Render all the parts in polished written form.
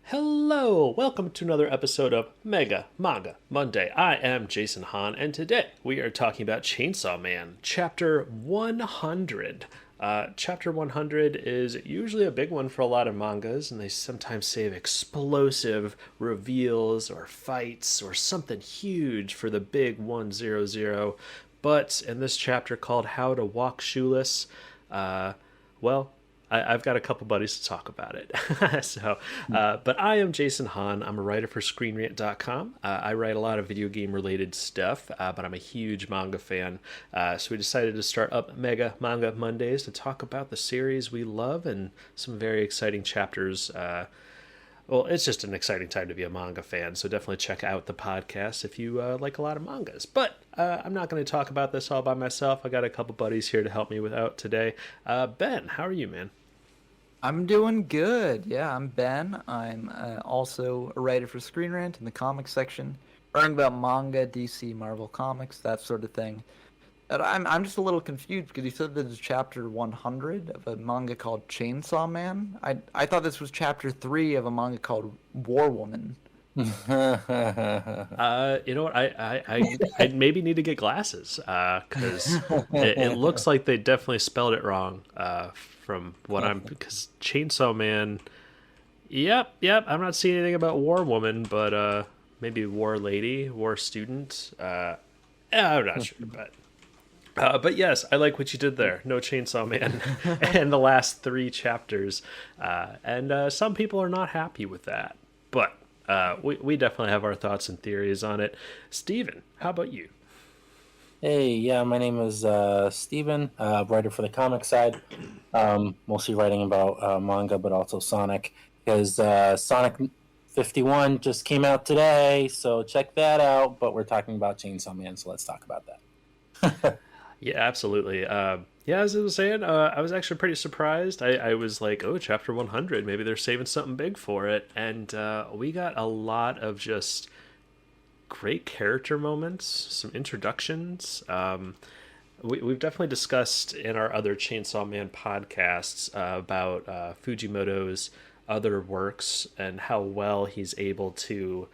Hello, welcome to another episode of Mega Manga Monday. I am Jason Hahn, and today we are talking about Chainsaw Man, Chapter 100. Chapter 100 is usually a big one for a lot of mangas, and they sometimes save explosive reveals or fights or something huge for the big 100. But in this chapter called How to Walk Shoeless, I've got a couple buddies to talk about it. But I am Jason Hahn. I'm a writer for ScreenRant.com. I write a lot of video game related stuff, but I'm a huge manga fan. So we decided to start up Mega Manga Mondays to talk about the series we love and some very exciting chapters. It's just an exciting time to be a manga fan, so definitely check out the podcast if you like a lot of mangas. But I'm not going to talk about this all by myself. I got a couple buddies here to help me out today. Ben, how are you, man? I'm doing good. Yeah, I'm Ben. I'm also a writer for Screen Rant in the comics section, writing about manga, DC, Marvel comics, that sort of thing. And I'm just a little confused because you said this is chapter 100 of a manga called Chainsaw Man. I thought this was chapter 3 of a manga called War Woman. You know what? I maybe need to get glasses because it looks like they definitely spelled it wrong. From what because Chainsaw Man, yep, I'm not seeing anything about War Woman, but maybe War Lady, War Student. I'm not sure, but yes, I like what you did there. No Chainsaw Man, and the last 3 chapters, and some people are not happy with that, but we definitely have our thoughts and theories on it. Steven, how about you? Hey, yeah, my name is Steven, writer for the comic side, mostly writing about manga, but also Sonic, because Sonic 51 just came out today, so check that out, but we're talking about Chainsaw Man, so let's talk about that. Yeah, absolutely. As I was saying, I was actually pretty surprised. I was like, oh, chapter 100, maybe they're saving something big for it, and we got a lot of just great character moments, some introductions. We've definitely discussed in our other Chainsaw Man podcasts about Fujimoto's other works and how well he's able to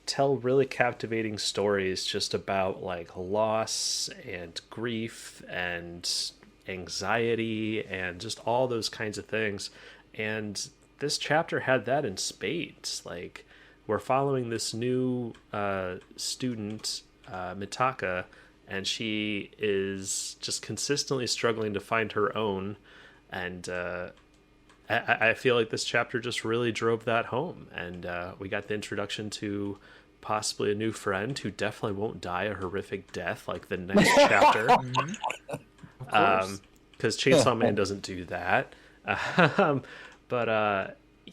tell really captivating stories just about like loss and grief and anxiety and just all those kinds of things. And this chapter had that in spades. Like, we're following this new student, Mitaka, and she is just consistently struggling to find her own. And I feel like this chapter just really drove that home. And we got the introduction to possibly a new friend who definitely won't die a horrific death like the next chapter. Because Chainsaw Man doesn't do that.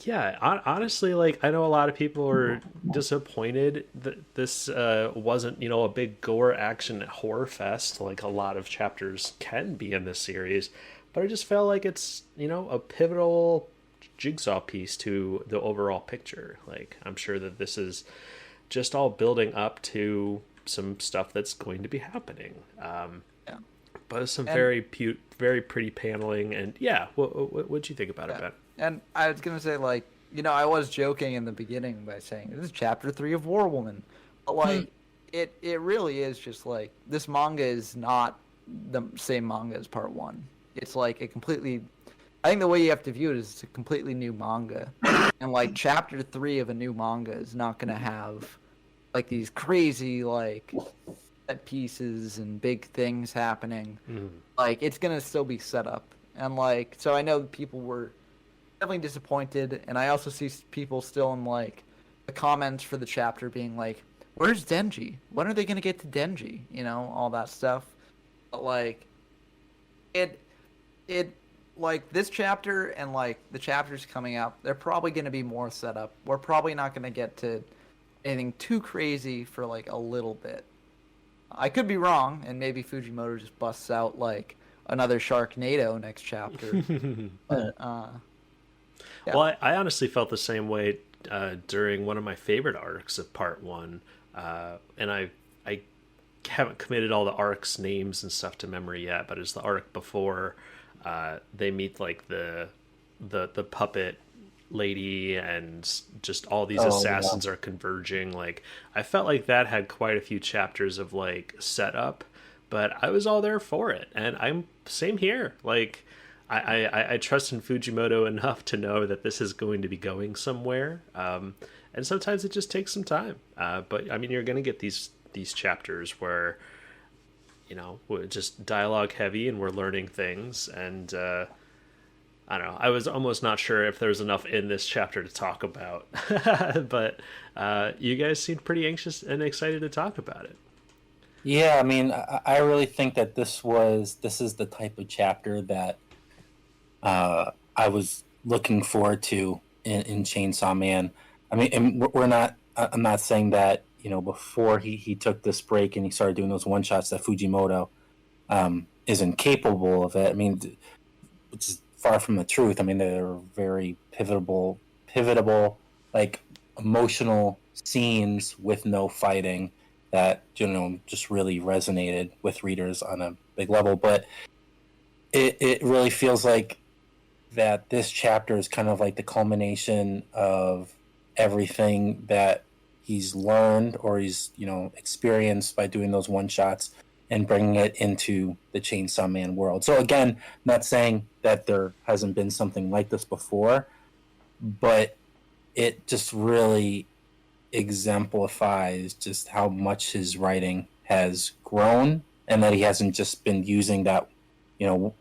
Honestly, like, I know a lot of people are disappointed that this wasn't, a big gore action horror fest like a lot of chapters can be in this series, but I just felt like it's, a pivotal jigsaw piece to the overall picture. Like, I'm sure that this is just all building up to some stuff that's going to be happening. But some very pretty paneling, and what'd you think about it, Ben? And I was going to say, like, I was joking in the beginning by saying this is chapter 3 of War Woman. But, like, it really is just, like, this manga is not the same manga as part 1. It's, like, I think the way you have to view it is it's a completely new manga. And, like, chapter 3 of a new manga is not going to have, like, these crazy, like, set pieces and big things happening. Like, it's going to still be set up. And, like, so I know people were definitely disappointed, and I also see people still in like the comments for the chapter being like, where's Denji? When are they gonna get to Denji? All that stuff. But like it like this chapter and like the chapters coming up, they're probably gonna be more set up. We're probably not gonna get to anything too crazy for like a little bit. I could be wrong, and maybe Fujimoto just busts out like another Sharknado next chapter. But yeah. Well, I honestly felt the same way during one of my favorite arcs of part 1, and I haven't committed all the arcs names and stuff to memory yet, but it's the arc before they meet like the puppet lady and just all these Oh, yeah. assassins are converging. Like, I felt like that had quite a few chapters of like setup, but I was all there for it, and I'm same here. Like, I trust in Fujimoto enough to know that this is going to be going somewhere. And sometimes it just takes some time. But I mean, you're going to get these chapters where, you know, we're just dialogue heavy and we're learning things. And I don't know. I was almost not sure if there's enough in this chapter to talk about. But you guys seemed pretty anxious and excited to talk about it. Yeah, I mean, I really think that this is the type of chapter that I was looking forward to in Chainsaw Man. I mean, and we're not. I'm not saying that, you know, before he took this break and he started doing those one shots that Fujimoto isn't capable of it. I mean, which is far from the truth. I mean, they're very pivotable, like emotional scenes with no fighting that, you know, just really resonated with readers on a big level. But it really feels like that this chapter is kind of like the culmination of everything that he's learned or he's, you know, experienced by doing those one shots and bringing it into the Chainsaw Man world. So again, not saying that there hasn't been something like this before, but it just really exemplifies just how much his writing has grown, and that he hasn't just been using that, you know,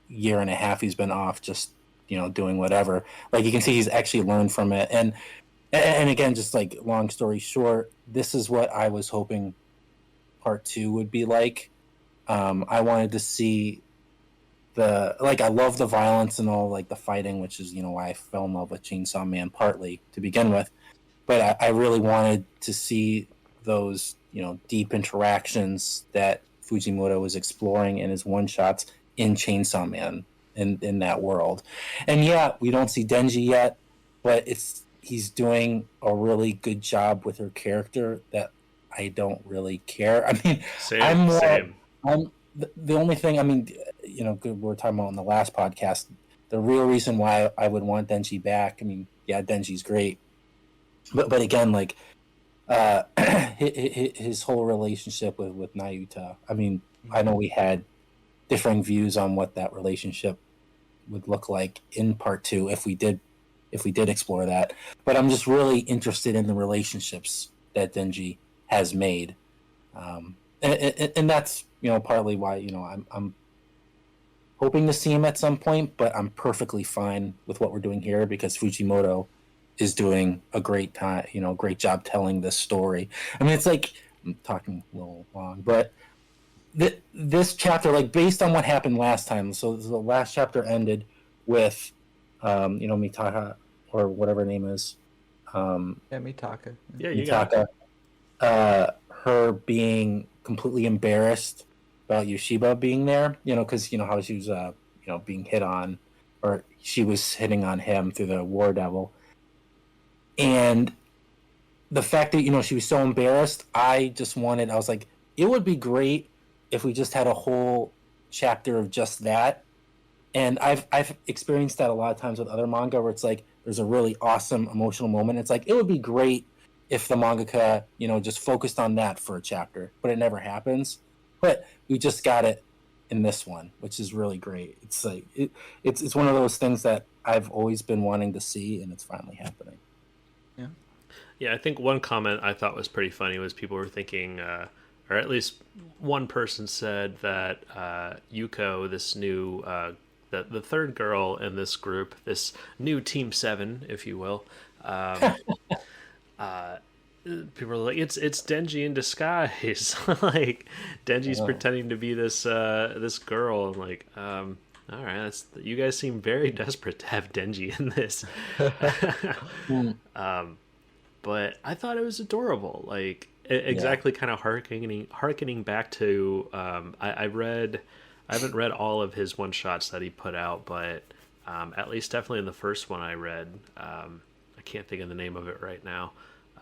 year and a half he's been off just, you know, doing whatever. Like, you can see he's actually learned from it. And again, just like, long story short, this is what I was hoping part 2 would be like. I wanted to see I love the violence and all, like the fighting, which is, you know, why I fell in love with Chainsaw Man partly to begin with. But I really wanted to see those, you know, deep interactions that Fujimoto was exploring in his one shots in Chainsaw Man, in that world. And yeah, we don't see Denji yet, but he's doing a really good job with her character that I don't really care. I mean, Same. I'm the only thing. I mean, you know, we were talking about in the last podcast. The real reason why I would want Denji back. I mean, yeah, Denji's great, but again, like his whole relationship with Nayuta. I mean, I know we had differing views on what that relationship would look like in part 2 if we did explore that. But I'm just really interested in the relationships that Denji has made, and that's, you know, partly why, you know, I'm hoping to see him at some point. But I'm perfectly fine with what we're doing here because Fujimoto is doing a great job telling this story. I mean, it's like, I'm talking a little long, but this chapter, like, based on what happened last time. So the last chapter ended with, you know, Mitaka, or whatever her name is. Yeah, Mitaka. Yeah, you got Mitaka. Her being completely embarrassed about Yoshiba being there, you know, because, you know, how she was, you know, being hit on, or she was hitting on him through the War Devil. And the fact that, you know, she was so embarrassed, I was like, it would be great if we just had a whole chapter of just that. And I've experienced that a lot of times with other manga where it's like there's a really awesome emotional moment. It's like, it would be great if the mangaka, you know, just focused on that for a chapter, but it never happens. But we just got it in this one, which is really great. It's like it's one of those things that I've always been wanting to see, and it's finally happening. Yeah, I think one comment I thought was pretty funny was people were thinking, or at least one person said that Yuko, this new, the third girl in this group, this new Team 7, if you will, people are like, it's Denji in disguise. Like, Denji's pretending to be this this girl. I'm like, all right, you guys seem very desperate to have Denji in this. But I thought it was adorable. Like, exactly, kind of harkening back to I haven't read all of his one shots that he put out, but at least definitely in the first one I read, I can't think of the name of it right now,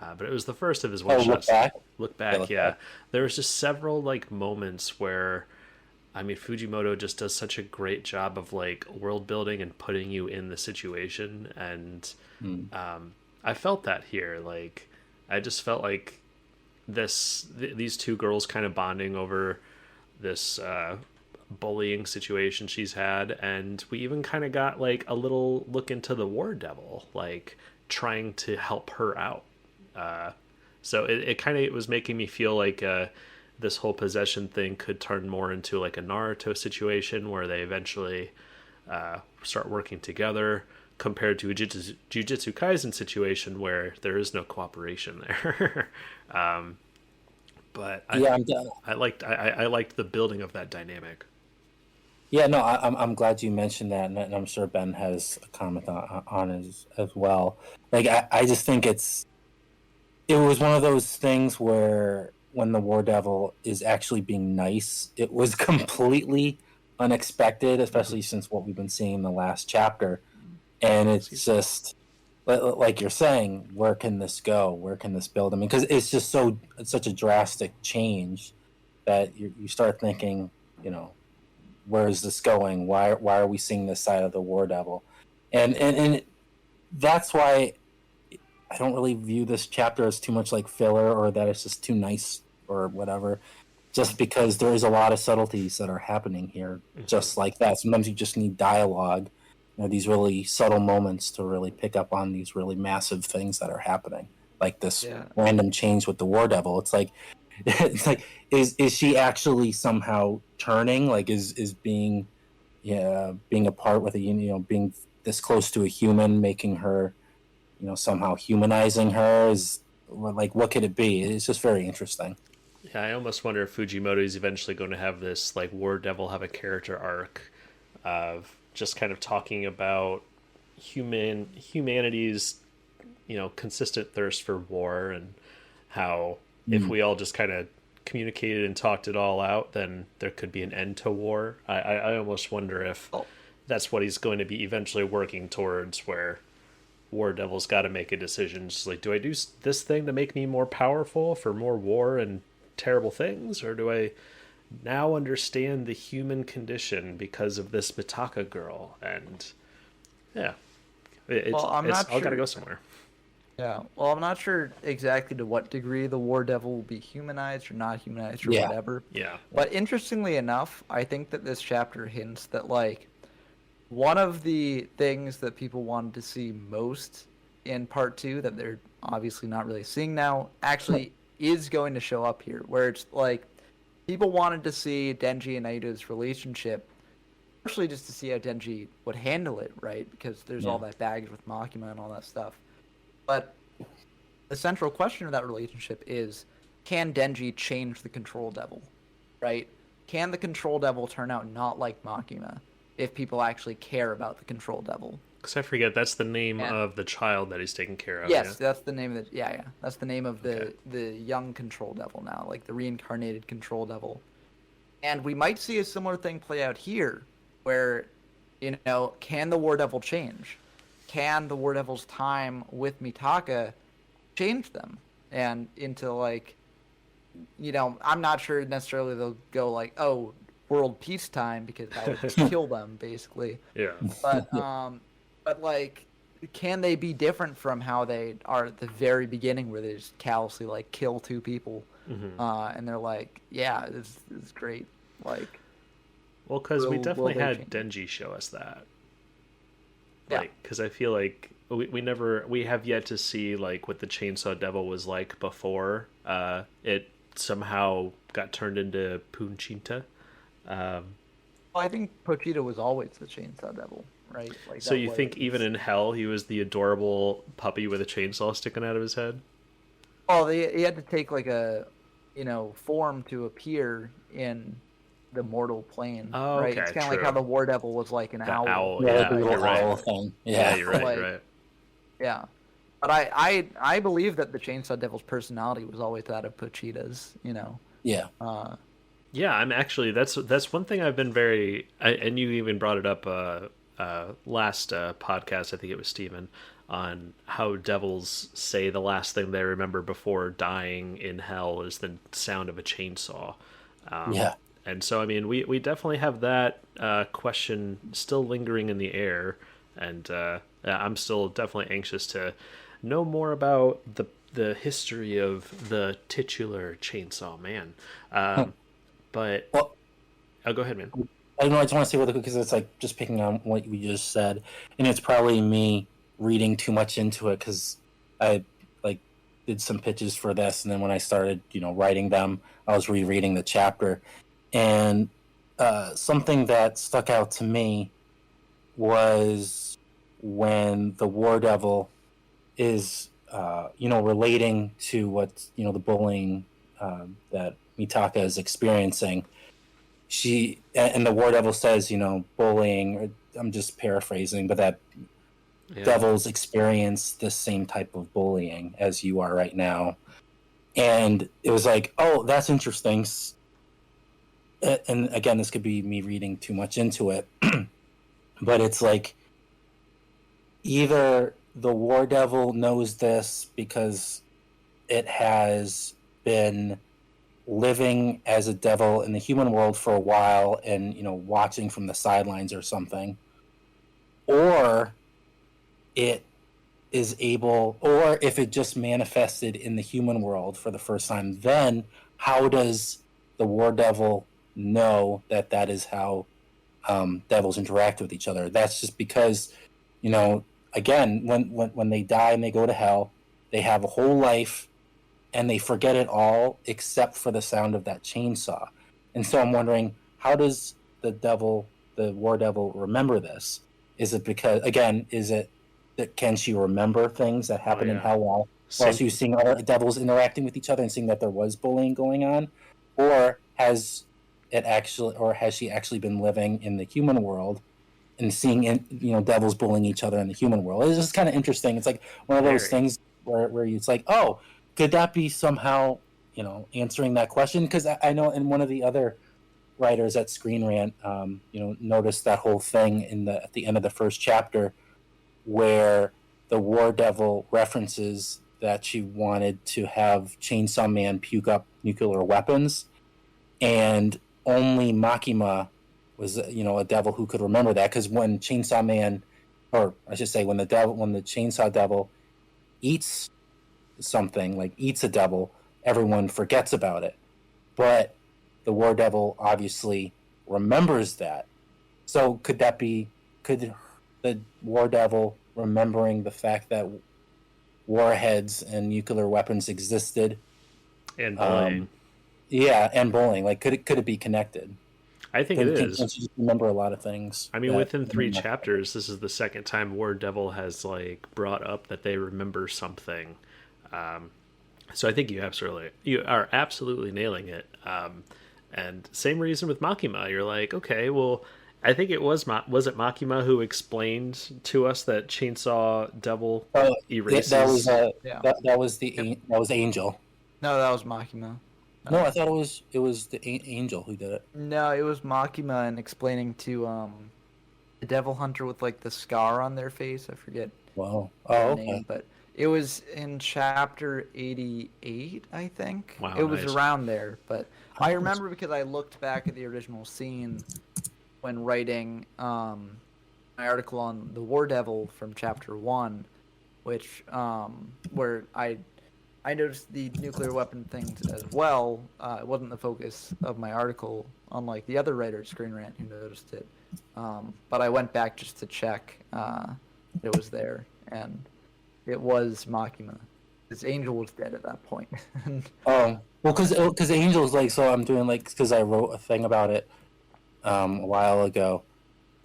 but it was the first of his one shots. Look back, yeah. There was just several like moments where I mean, Fujimoto just does such a great job of like world building and putting you in the situation, and I felt that here. Like, I just felt like these two girls kind of bonding over this bullying situation she's had, and we even kind of got like a little look into the War Devil, like trying to help her out. So it kind of was making me feel like this whole possession thing could turn more into like a Naruto situation where they eventually start working together, compared to a Jujutsu Kaisen situation where there is no cooperation there. But I liked the building of that dynamic. Yeah, no, I'm glad you mentioned that, and I'm sure Ben has a comment on it as well. Like, I just think it was one of those things where when the War Devil is actually being nice, it was completely unexpected, especially since what we've been seeing in the last chapter. And it's just, like you're saying, where can this go? Where can this build? I mean, because it's such a drastic change that you start thinking, where is this going? Why are we seeing this side of the War Devil? And that's why I don't really view this chapter as too much like filler, or that it's just too nice or whatever. Just because there is a lot of subtleties that are happening here, just like that. Sometimes you just need dialogue, these really subtle moments to really pick up on these really massive things that are happening, like this random change with the War Devil. It's like, is she actually somehow turning? Like, is being a part with being this close to a human, making her, somehow humanizing her? Is like, what could it be? It's just very interesting. Yeah, I almost wonder if Fujimoto is eventually going to have this like War Devil have a character arc of just kind of talking about humanity's consistent thirst for war, and how if we all just kind of communicated and talked it all out, then there could be an end to war. I almost wonder if that's what he's going to be eventually working towards, where War Devil's got to make a decision. Just like, do I do this thing to make me more powerful for more war and terrible things, or do I now understand the human condition because of this Mitaka girl? And it's all got to go somewhere. Yeah, well, I'm not sure exactly to what degree the War Devil will be humanized or not humanized or whatever. Yeah. But interestingly enough, I think that this chapter hints that, like, one of the things that people wanted to see most in part 2 that they're obviously not really seeing now actually is going to show up here, where it's like people wanted to see Denji and Aida's relationship, especially just to see how Denji would handle it, right? Because there's all that baggage with Makima and all that stuff. But the central question of that relationship is, can Denji change the Control Devil, right? Can the Control Devil turn out not like Makima if people actually care about the Control Devil? Because I forget, that's the name of the child that he's taking care of. Yes, that's the name of that's the name of the young Control Devil now, like the reincarnated Control Devil. And we might see a similar thing play out here, where, can the War Devil change? Can the War Devil's time with Mitaka change them? And into, like, I'm not sure necessarily they'll go like, oh, world peacetime, because that would just kill them, basically. Yeah. But like, can they be different from how they are at the very beginning, where they just callously, like, kill 2 people? And they're like, yeah, this is great. Like, well, because we definitely had Denji show us that. Like, because I feel like we have yet to see like what the Chainsaw Devil was like before it somehow got turned into Punchinta. Well, I think Pochita was always the Chainsaw Devil, right? Like, so you think even in hell he was the adorable puppy with a chainsaw sticking out of his head? Oh, he had to take like a form to appear in the mortal plane. Oh, right? okay, It's kind of like how the War Devil was like an owl. Yeah, the you're little right. owl thing. Yeah, you're right. Like, You're right. Yeah, but I believe that the Chainsaw Devil's personality was always that of Pochita's. Yeah. Yeah, I'm actually that's one thing I've been very and you even brought it up last podcast. I think it was Steven, on how devils say the last thing they remember before dying in hell is the sound of a chainsaw. And so, I mean, we definitely have that question still lingering in the air, and I'm still definitely anxious to know more about the history of the titular Chainsaw Man. But Well, oh, go ahead, man. I don't know. I just want to say really quick because it's like just picking on what we just said, and it's probably me reading too much into it because I like did some pitches for this, and then when I started, writing them, I was rereading the chapter, and something that stuck out to me was when the War Devil is, relating to what the bullying that Mitaka is experiencing. She and the War Devil says, bullying. Or, I'm just paraphrasing, but that devils experience the same type of bullying as you are right now, and it was like, oh, that's interesting. And again, this could be me reading too much into it, but it's like either the War Devil knows this because it has been living as a devil in the human world for a while and watching from the sidelines or something, or it is able, or if it just manifested in the human world for the first time, then how does the War Devil know that is how devils interact with each other? That's just because again, when they die and they go to hell, they have a whole life and they forget it all except for the sound of that chainsaw. And so I'm wondering, how does the War Devil, remember this? Is it because, again, is it that can she remember things that happened in hell while she was seeing other devils interacting with each other and seeing that there was bullying going on? Or has she actually been living in the human world and seeing devils bullying each other in the human world? It's just kind of interesting. It's like one of those things where it's like, oh, could that be somehow, answering that question? Because I know in one of the other writers at Screen Rant, noticed that whole thing at the end of the first chapter where the War Devil references that she wanted to have Chainsaw Man puke up nuclear weapons, and only Makima was, a devil who could remember that. Because when Chainsaw Man, or I should say, when the Chainsaw Devil eats something, like eats a devil, everyone forgets about it, but the War Devil obviously remembers that. So could the War Devil remembering the fact that warheads and nuclear weapons existed and bullying, and bullying, like could it be connected? I think it is. Can you remember a lot of things? I mean, within 3 chapters, this is the second time War Devil has brought up that they remember something. So I think you are absolutely nailing it. And same reason with Makima. You're like, okay, well, I think it was it Makima who explained to us that Chainsaw Devil erases. That was Angel. No, that was Makima. No, I thought it was the Angel who did it. No, it was Makima, and explaining to the Devil Hunter with the scar on their face. I forget. Wow. Name, but it was in chapter 88, I think. Wow, it was around there, but I remember because I looked back at the original scene when writing my article on the War Devil from chapter 1, which where I noticed the nuclear weapon things as well. It wasn't the focus of my article, unlike the other writer at Screen Rant who noticed it. But I went back just to check it was there, and it was Makima. His Angel was dead at that point. Well, because Angel's so I'm doing because I wrote a thing about it a while ago.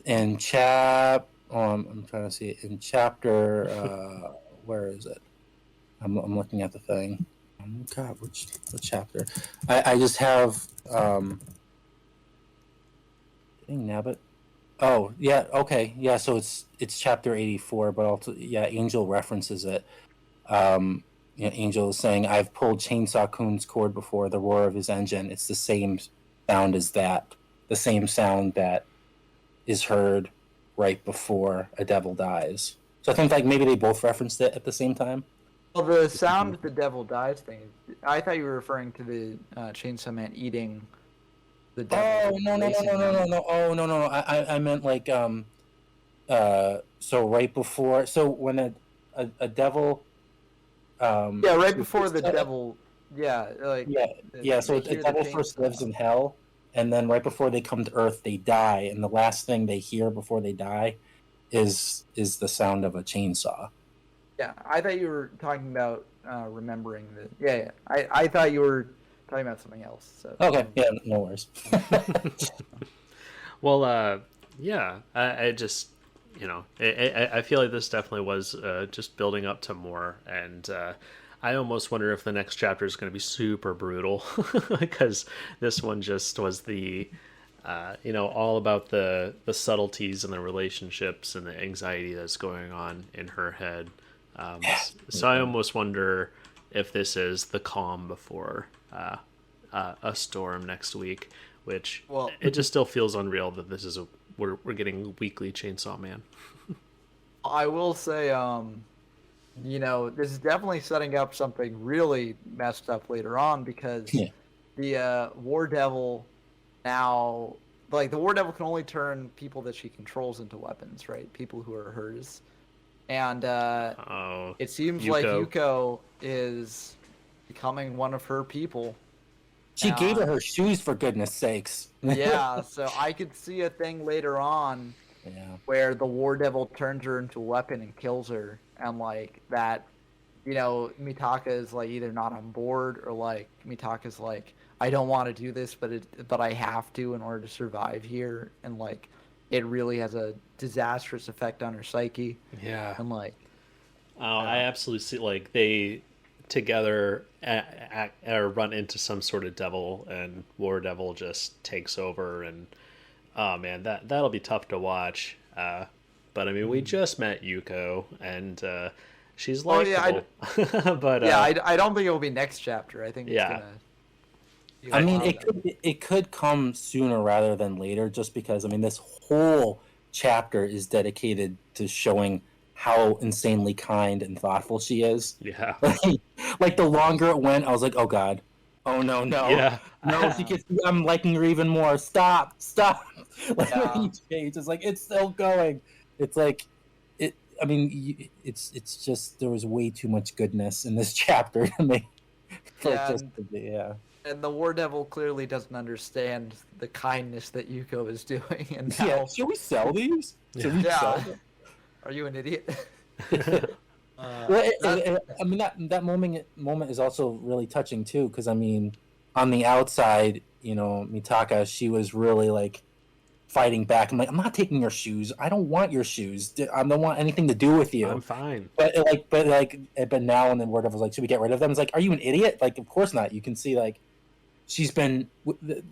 In I'm trying to see it in chapter. Where is it? I'm looking at the thing. God, which chapter? I just have. Dang nabbit. Oh yeah, okay, yeah. So it's chapter 84, but also Angel references it. Angel is saying, "I've pulled Chainsaw Kun's cord before, the roar of his engine. It's the same sound as that, the same sound that is heard right before a devil dies." So I think maybe they both referenced it at the same time. Well, the sound of the devil dies thing. I thought you were referring to the Chainsaw Man eating the devil. Oh no. Oh no. I meant like so right before, so when a devil Yeah, right before the devil. Yeah, like yeah. So they a hear the devil first lives chainsaw. in hell, and then right before they come to Earth, they die, and the last thing they hear before they die is the sound of a chainsaw. Yeah, I thought you were talking about remembering the. Yeah. I thought you were talking about something else. So. Okay, yeah, no worries. Well, yeah, I just, I feel like this definitely was just building up to more, and I almost wonder if the next chapter is going to be super brutal, because this one just was the, all about the subtleties and the relationships and the anxiety that's going on in her head. So I almost wonder if this is the calm before a storm next week, which it just still feels unreal that this is we're getting weekly Chainsaw Man. I will say, this is definitely setting up something really messed up later on because the War Devil now, like the War Devil can only turn people that she controls into weapons, right? People who are hers. And it seems like Yuko is becoming one of her people. She gave her shoes, for goodness sakes. Yeah, so I could see a thing later on where the War Devil turns her into a weapon and kills her. And like that, Mitaka is like either not on board or like Mitaka's like, I don't want to do this, but I have to in order to survive here. And like, it really has a disastrous effect on her psyche. Yeah. And like, I absolutely see like they together or run into some sort of devil, and War Devil just takes over, and oh man, that'll be tough to watch. But I mean, we just met Yuko, and she's likable. But I don't think it will be next chapter. I think it's gonna. I mean, it could come sooner rather than later, just because I mean, this whole chapter is dedicated to showing how insanely kind and thoughtful she is. Yeah. Like the longer it went, I was like, oh god, oh no. Yeah. No, she gets. I'm liking her even more. Stop. Like it's like it's still going. It's like it. I mean, it's just there was way too much goodness in this chapter to me. And the War Devil clearly doesn't understand the kindness that Yuko is doing. And should we sell these? Should we sell them? Are you an idiot? I mean that moment is also really touching too, because I mean, on the outside, Mitaka, she was really like fighting back. I'm like, I'm not taking your shoes. I don't want your shoes. I don't want anything to do with you. I'm fine. But now, and then Word of was like, should we get rid of them? It's like, are you an idiot? Like, of course not. You can see like she's been.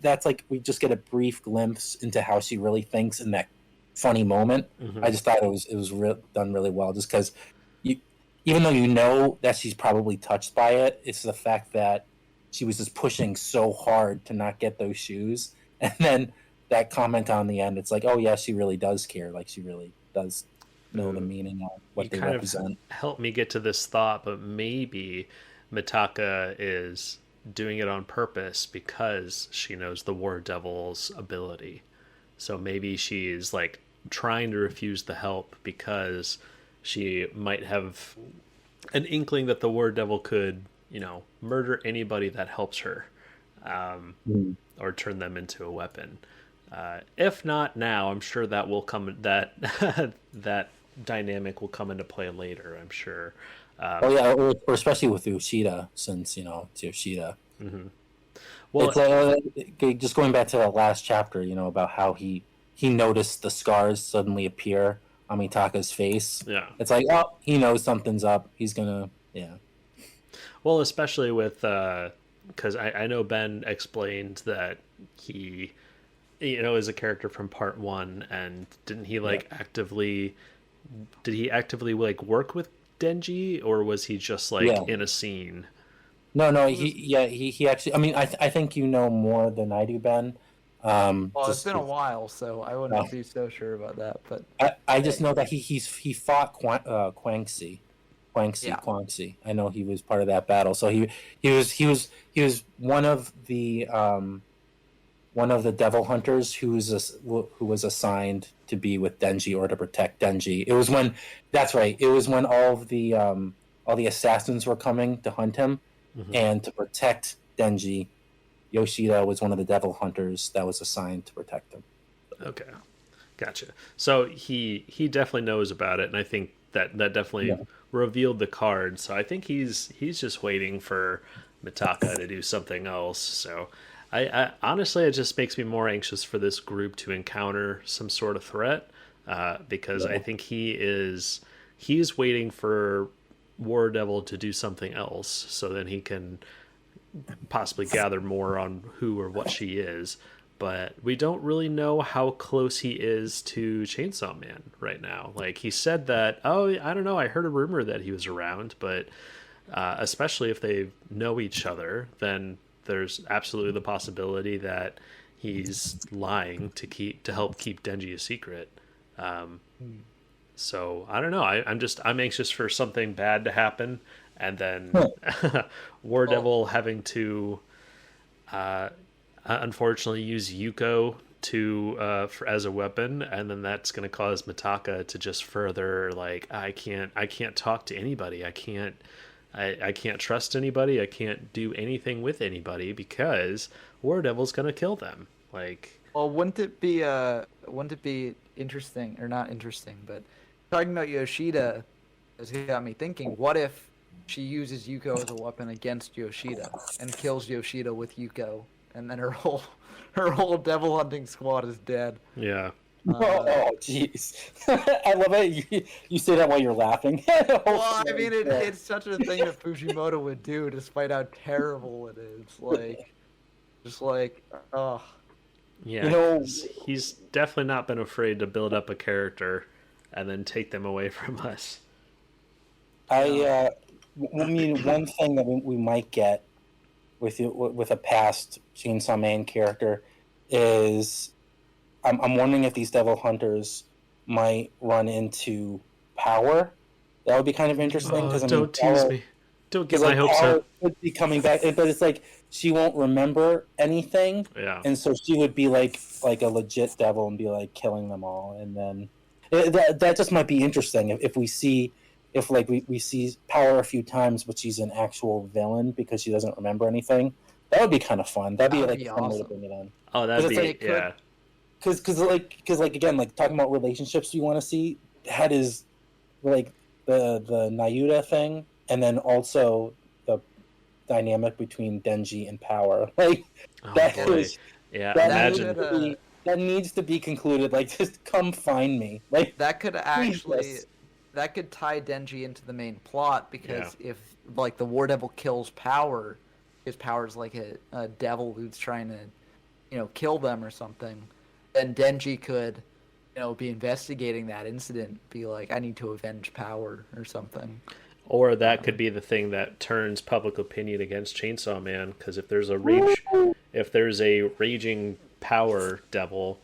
That's like we just get a brief glimpse into how she really thinks in that funny moment. Mm-hmm. I just thought it was done really well, just because even though that she's probably touched by it, it's the fact that she was just pushing so hard to not get those shoes, and then that comment on the end, it's like, oh yeah, she really does care. Like she really does know the meaning of what they represent. Help me get to this thought, but maybe Mitaka is doing it on purpose because she knows the War Devil's ability. So maybe she's like trying to refuse the help because she might have an inkling that the War Devil could, murder anybody that helps her, or turn them into a weapon. If not now, I'm sure that will come. That that dynamic will come into play later, I'm sure. or especially with Yoshida, since it's Yoshida. Mm-hmm. Well, it's just going back to that last chapter, about how he noticed the scars suddenly appear on Mitaka's face. Yeah, it's like, oh, he knows something's up. He's gonna, Well, especially with because I know Ben explained that he, is a character from part 1, and didn't he actively like work with Denji, or was he just in a scene? No, he actually. I mean, I think more than I do, Ben. Well, it's been a while, so I wouldn't be so sure about that. But I just know that he fought Quangxi. I know he was part of that battle. So he was one of the one of the devil hunters who was assigned to be with Denji or to protect Denji. It was when that's right. It was when all the assassins were coming to hunt him, and to protect Denji, Yoshida was one of the devil hunters that was assigned to protect him. Okay, gotcha. So he definitely knows about it, and I think that definitely revealed the card. So I think he's just waiting for Mitaka to do something else. So I honestly, it just makes me more anxious for this group to encounter some sort of threat, because I think he's waiting for War Devil to do something else, so then he can possibly gather more on who or what she is. But we don't really know how close he is to Chainsaw Man right now. Like, he said that, oh, I don't know, I heard a rumor that he was around, but especially if they know each other, then there's absolutely the possibility that he's lying to help keep Denji a secret. So I don't know. I'm anxious for something bad to happen, and then War Devil having to unfortunately use Yuko as a weapon, and then that's going to cause Mitaka to just further, like, I can't talk to anybody. I can't trust anybody. I can't do anything with anybody because War Devil's going to kill them. Like, well, wouldn't it be interesting, or not interesting, but talking about Yoshida has got me thinking, what if she uses Yuko as a weapon against Yoshida and kills Yoshida with Yuko, and then her whole devil hunting squad is dead? Yeah. Oh, jeez. I love it. You say that while you're laughing. Well, I mean, it's such a thing that Fujimoto would do, despite how terrible it is. Like, just like, oh. Yeah, he's definitely not been afraid to build up a character and then take them away from us. I mean, one thing that we might get with a past Chainsaw Man character is I'm wondering if these devil hunters might run into Power. That would be kind of interesting. Don't tease me. Don't get my hopes up. Would be coming back, but it's like she won't remember anything. Yeah. And so she would be like a legit devil and be like killing them all, and then that just might be interesting if we see Power a few times, but she's an actual villain because she doesn't remember anything. That would be kind of fun. That'd be a fun way to bring it in. Oh, that'd be yeah. Because again, like, talking about relationships you want to see, that is like the Nayuda thing, and then also the dynamic between Denji and Power. Like, imagine that needs to be concluded. Like, just come find me. Like, that could tie Denji into the main plot, because if, like, the War Devil kills Power, because Power's like a devil who's trying to, kill them or something, then Denji could, be investigating that incident, be like, I need to avenge Power or something. Or that could be the thing that turns public opinion against Chainsaw Man, because if there's a raging Power devil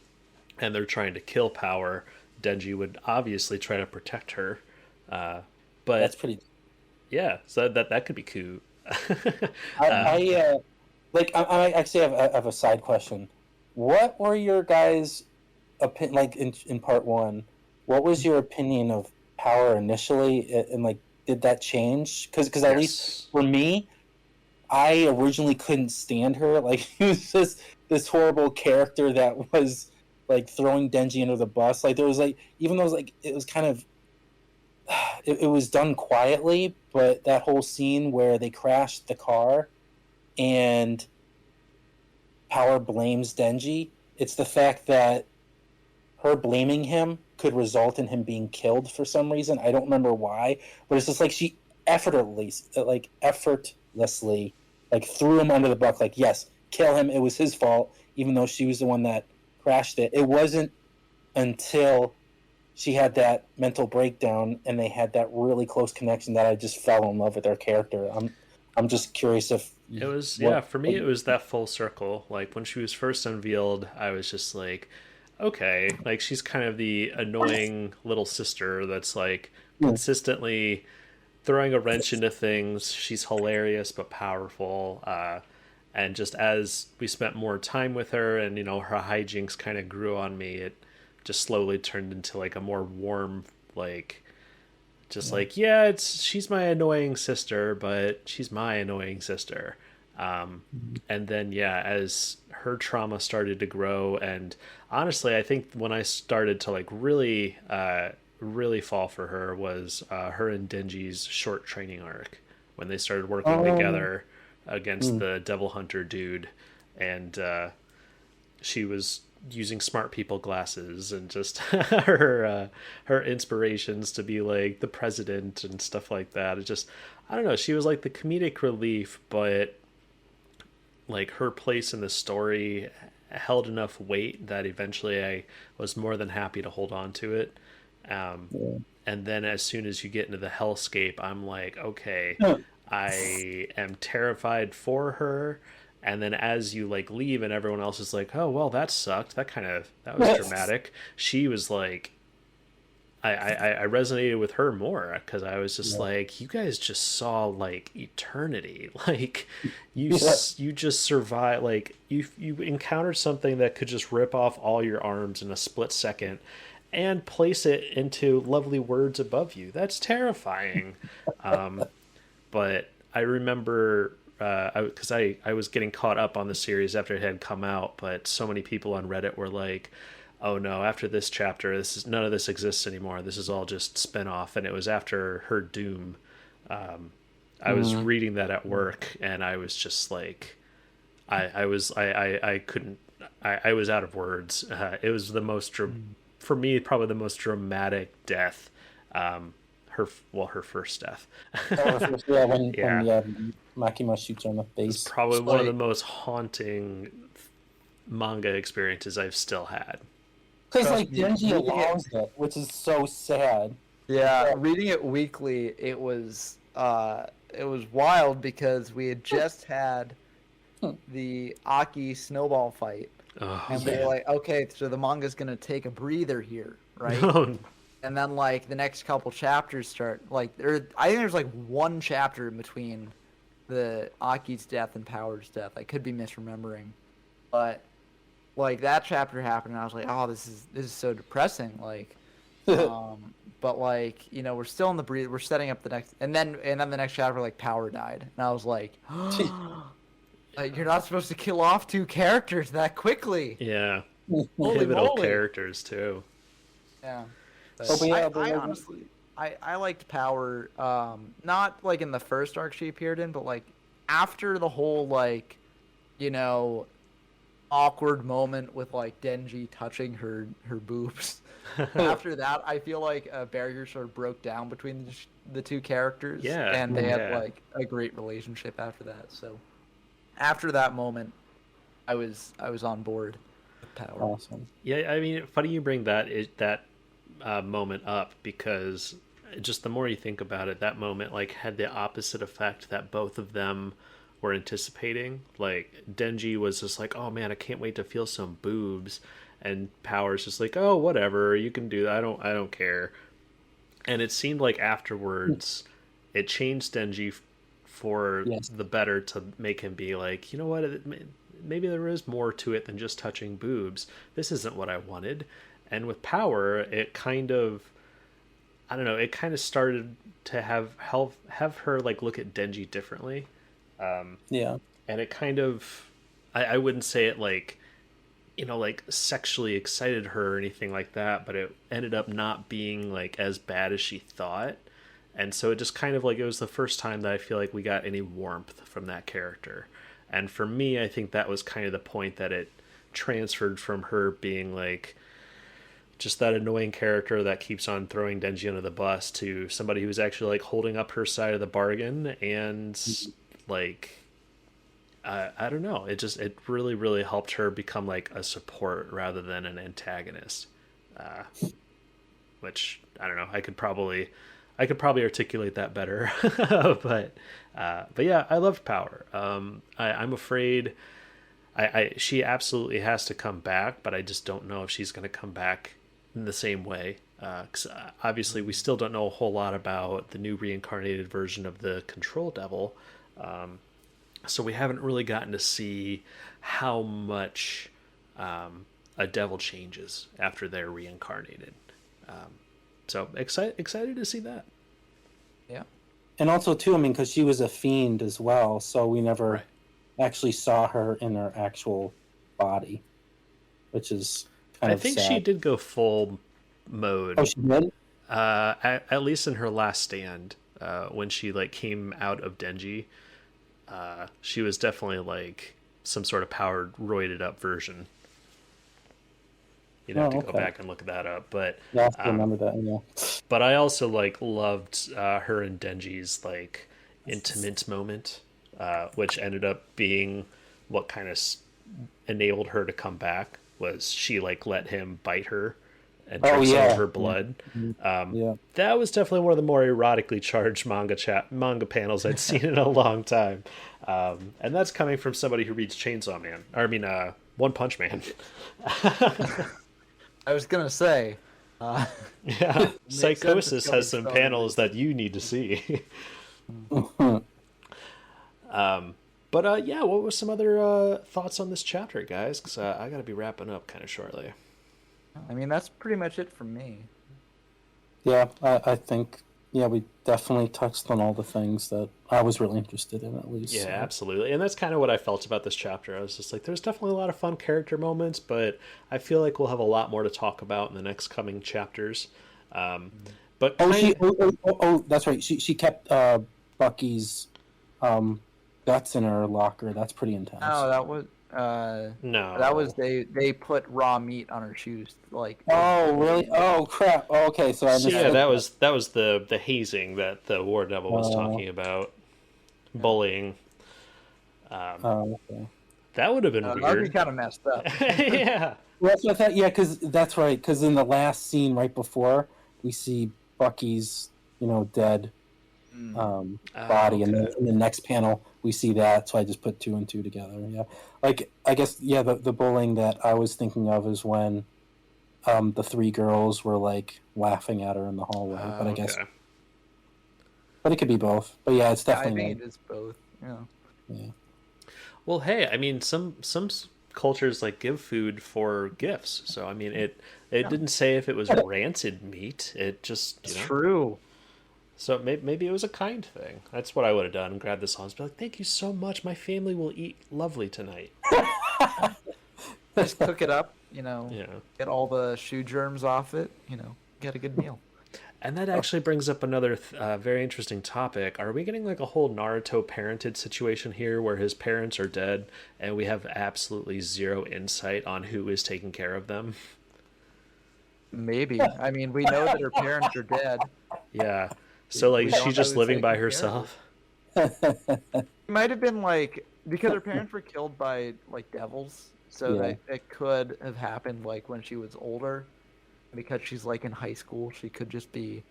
and they're trying to kill Power, Denji would obviously try to protect her. But that's pretty. Yeah, so that could be cool. I actually have a side question. What were your guys' opinion, like, in part one? What was your opinion of Power initially, and like, did that change? Because at least for me, I originally couldn't stand her. Like, she was just this horrible character that was like throwing Denji under the bus. Like, there was like, even though it was kind of, it was done quietly, but that whole scene where they crashed the car and Power blames Denji, it's the fact that her blaming him could result in him being killed for some reason. I don't remember why, but it's just like she effortlessly like threw him under the bus. Like, yes, kill him. It was his fault, even though she was the one that crashed it. It wasn't until she had that mental breakdown and they had that really close connection that I just fell in love with their character. I'm just curious if it was for me it was that full circle. Like, when she was first unveiled, I was just like, okay, like, she's kind of the annoying little sister that's like consistently throwing a wrench into things. She's hilarious but powerful. And just as we spent more time with her, and her hijinks kind of grew on me, it just slowly turned into like a more warm, like, just like, yeah, she's my annoying sister, but she's my annoying sister. And then, yeah, as her trauma started to grow, and honestly, I think when I started to like really, really fall for her was her and Denji's short training arc when they started working together against the Devil Hunter dude, and she was using smart people glasses, and just her inspirations to be like the president and stuff like that. It just, I don't know, she was like the comedic relief, but like her place in the story held enough weight that eventually I was more than happy to hold on to it. And then as soon as you get into the hellscape, I'm like, okay, I am terrified for her. And then as you like leave and everyone else is like, oh, well, that sucked, that was dramatic, she was like, I resonated with her more, because I was just like, you guys just saw like eternity. Like you just survived. Like you encountered something that could just rip off all your arms in a split second and place it into lovely words above you. That's terrifying. But I remember, because I was getting caught up on the series after it had come out, but so many people on Reddit were like, oh no, after this chapter, none of this exists anymore. This is all just spin-off. And it was after her doom. I was reading that at work, and I was just like, I was out of words. It was the most, for me, probably the most dramatic death. Her first death. When Makima shoots her in the face. It's probably one of the most haunting manga experiences I've still had. Because like Denji allows it, which is so sad. Yeah, reading it weekly, it was wild, because we had just had the Aki snowball fight, and they were like, okay, so the manga's gonna take a breather here, right? And then like the next couple chapters start, like I think there's like one chapter in between the Aki's death and Power's death. I could be misremembering, but like that chapter happened, and I was like, oh, this is so depressing. Like, but like, we're still in the breathe. We're setting up the next, and then the next chapter, like Power died, and I was like, like, you're not supposed to kill off two characters that quickly. Yeah, Holy pivotal moly. characters too. Yeah. I honestly, I liked Power, not like in the first arc she appeared in, but like after the whole like, awkward moment with like Denji touching her boobs. After that, I feel like a barrier sort of broke down between the two characters. Yeah, and they had like a great relationship after that. So after that moment, I was on board with Power. Awesome. Yeah, I mean, funny you bring that moment up, because just the more you think about it, that moment like had the opposite effect that both of them were anticipating. Like Denji was just like, oh man, I can't wait to feel some boobs, and Power's just like, oh, whatever, you can do that, I don't care. And it seemed like afterwards it changed Denji for the better, to make him be like, you know what, maybe there is more to it than just touching boobs. This isn't what I wanted. And with Power, it kind of, I don't know, it kind of started to have her like look at Denji differently. Yeah. And it kind of, I wouldn't say it like, like sexually excited her or anything like that, but it ended up not being like as bad as she thought. And so it just kind of like, it was the first time that I feel like we got any warmth from that character. And for me, I think that was kind of the point that it transferred from her being like just that annoying character that keeps on throwing Denji under the bus, to somebody who's actually like holding up her side of the bargain. And like, I don't know, it really, really helped her become like a support rather than an antagonist, which I don't know, I could probably articulate that better. but yeah, I loved Power. I'm afraid she absolutely has to come back, but I just don't know if she's going to come back in the same way. 'Cause obviously we still don't know a whole lot about the new reincarnated version of the Control Devil. So we haven't really gotten to see how much a devil changes after they're reincarnated. So excited to see that. Yeah. And also too, I mean, because she was a fiend as well, so we never Right. actually saw her in her actual body, which is kind I of think sad. she did go full mode. Oh, she did? At least in her last stand, when she like came out of Denji, she was definitely like some sort of powered, roided up version. You'd have to go okay. back and look that up, but Yeah, I remember that. Yeah. but I also like loved her and Denji's like intimate moment, which ended up being what kind of enabled her to come back. Was she like let him bite her and drink some of her blood? Yeah. That was definitely one of the more erotically charged manga panels I'd seen in a long time, and that's coming from somebody who reads Chainsaw Man. Or, I mean, One Punch Man. I was gonna say. Yeah, sense Psychosis it's has some coming from panels that you need to see. But yeah, what was some other thoughts on this chapter, guys? Because I got to be wrapping up kind of shortly. I mean, that's pretty much it for me. Yeah, I think, yeah, we definitely touched on all the things that I was really interested in, at least. Yeah, so. absolutely. And that's kind of what I felt about this chapter. I was just like, there's definitely a lot of fun character moments, but I feel like we'll have a lot more to talk about in the next coming chapters. But That's right. She kept Bucky's guts in her locker. That's pretty intense. No, that was no, that was they put raw meat on her shoes. Like, Oh, really? Oh, crap. Oh, okay, so I So yeah, understood. that was the hazing that the War Devil was talking about, bullying. Okay. That would have been that'd be weird. kind of messed up. Yeah. Well, that's what I thought. Yeah, because that's right. Because in the last scene right before, we see Bucky's, dead body, and then in the next panel we see that. So I just put two and two together. Yeah, like I guess the bullying that I was thinking of is when the three girls were like laughing at her in the hallway. But I guess, but it could be both. But yeah, it's I definitely. think it is both. Yeah. Yeah. Well, hey, I mean, some cultures like give food for gifts. So I mean, it didn't say if it was rancid meat. It just It's true. So maybe it was a kind thing. That's what I would have done. Grab this on, be like, "Thank you so much. My family will eat lovely tonight." Just cook it up. Yeah. Get all the shoe germs off it. Get a good meal. And that actually brings up another very interesting topic. Are we getting like a whole Naruto parented situation here where his parents are dead and we have absolutely zero insight on who is taking care of them? Maybe. I mean, we know that her parents are dead. Yeah. So like We don't she's know just who's living by taking care of herself. It might have been like because her parents were killed by like devils, so Yeah. that it could have happened like when she was older. Because she's like in high school, she could just be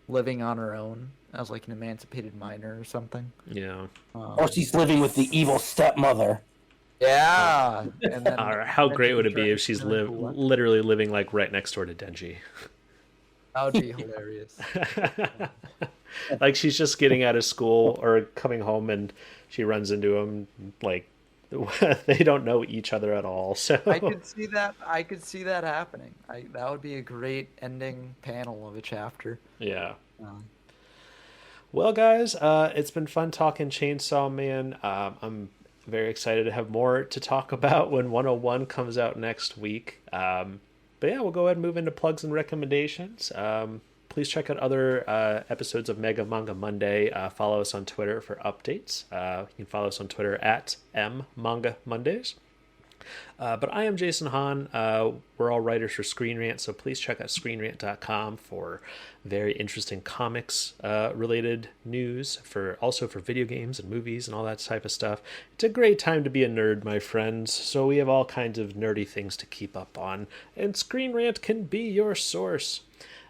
living on her own as like an emancipated minor or something. Yeah. Or she's living with the evil stepmother. Yeah. And then, How then great she would it be turned if she's into one. literally living like right next door to Denji? That would be hilarious. Like she's just getting out of school or coming home and she runs into him like they don't know each other at all. So I could see that. I could see that happening. That would be a great ending panel of a chapter. yeah. Well, guys, it's been fun talking Chainsaw Man. I'm very excited to have more to talk about when 101 comes out next week. But yeah, we'll go ahead and move into plugs and recommendations. Please check out other episodes of Mega Manga Monday. Follow us on Twitter for updates. You can follow us on Twitter at Manga Mondays. But I am Jason Hahn. We're all writers for Screen Rant, so please check out screenrant.com for very interesting comics related news, also for video games and movies and all that type of stuff. It's a great time to be a nerd, my friends, so we have all kinds of nerdy things to keep up on, and Screen Rant can be your source.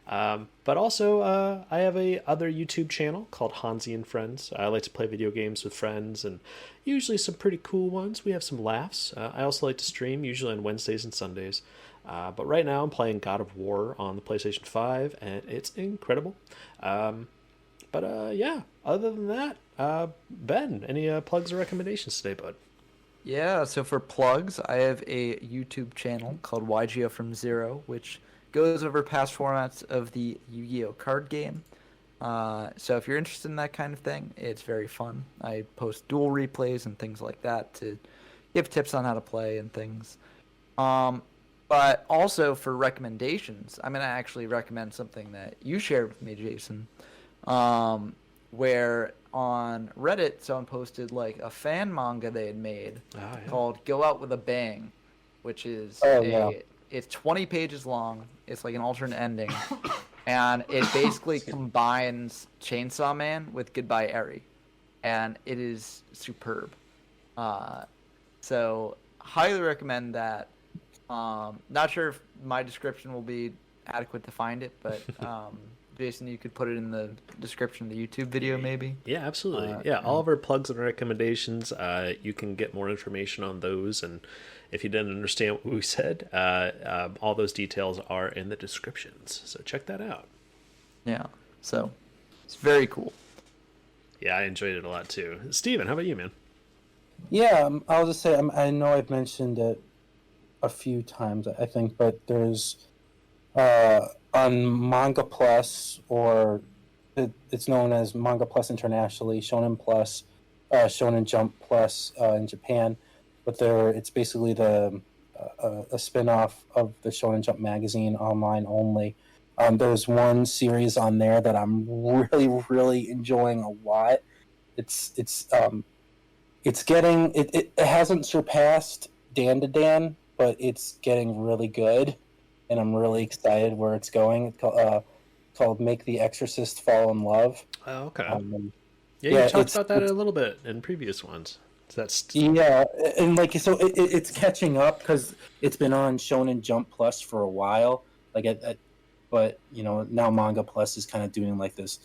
But also, I have a other YouTube channel called Honzy and Friends. I like to play video games with friends, and usually some pretty cool ones. We have some laughs. I also like to stream, usually on Wednesdays and Sundays. But right now I'm playing God of War on the PlayStation 5, and it's incredible. Yeah, other than that, Ben, any plugs or recommendations today, bud? Yeah, so for plugs, I have a YouTube channel called YGO from Zero, which goes over past formats of the Yu-Gi-Oh card game. So if you're interested in that kind of thing, it's very fun. I post dual replays and things like that to give tips on how to play and things. But also for recommendations, I'm gonna actually recommend something that you shared with me, Jason. Where on Reddit someone posted like a fan manga they had made called "Go Out with a Bang," which is it's 20 pages long. It's like an alternate ending, and it basically combines Chainsaw Man with Goodbye Eri, and it is superb. So highly recommend that. Not sure if my description will be adequate to find it, but Jason, you could put it in the description of the YouTube video, maybe. Yeah, absolutely. All of our plugs and recommendations, you can get more information on those. And if you didn't understand what we said, all those details are in the descriptions. So check that out. Yeah, so it's very cool. Yeah, I enjoyed it a lot too. Steven, how about you, man? Yeah, I'll just say I know I've mentioned it a few times, I think, but there's on Manga Plus, or it's known as Manga Plus internationally, Shonen Plus, Shonen Jump Plus in Japan, but it's basically a spin-off of the Shonen Jump magazine, online only. There's one series on there that I'm really, really enjoying a lot. It hasn't surpassed Dan to Dan, but it's getting really good, and I'm really excited where it's going. It's called Make the Exorcist Fall in Love. Oh, okay. You talked about that a little bit in previous ones. So and it's catching up because it's been on Shonen Jump Plus for a while. But now Manga Plus is kind of doing like this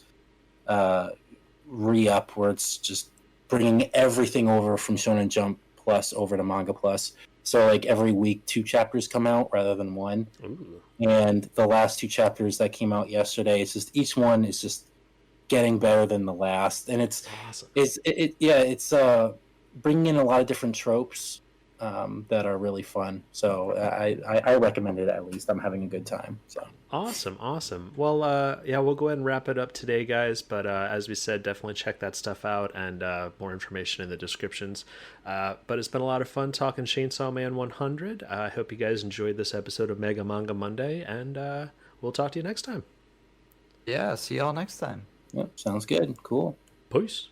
re-up where it's just bringing everything over from Shonen Jump Plus over to Manga Plus. So like every week 2 chapters come out rather than 1. Ooh. And the last 2 chapters that came out yesterday, it's just each one is just getting better than the last, and it's awesome. It's bringing in a lot of different tropes that are really fun. So I recommend it. At least I'm having a good time. So awesome. Well, we'll go ahead and wrap it up today, guys. But as we said, definitely check that stuff out, and more information in the descriptions. But it's been a lot of fun talking Chainsaw Man 100. I hope you guys enjoyed this episode of Mega Manga Monday, and we'll talk to you next time. Yeah, see y'all next time. Yep, sounds good. Cool. Peace.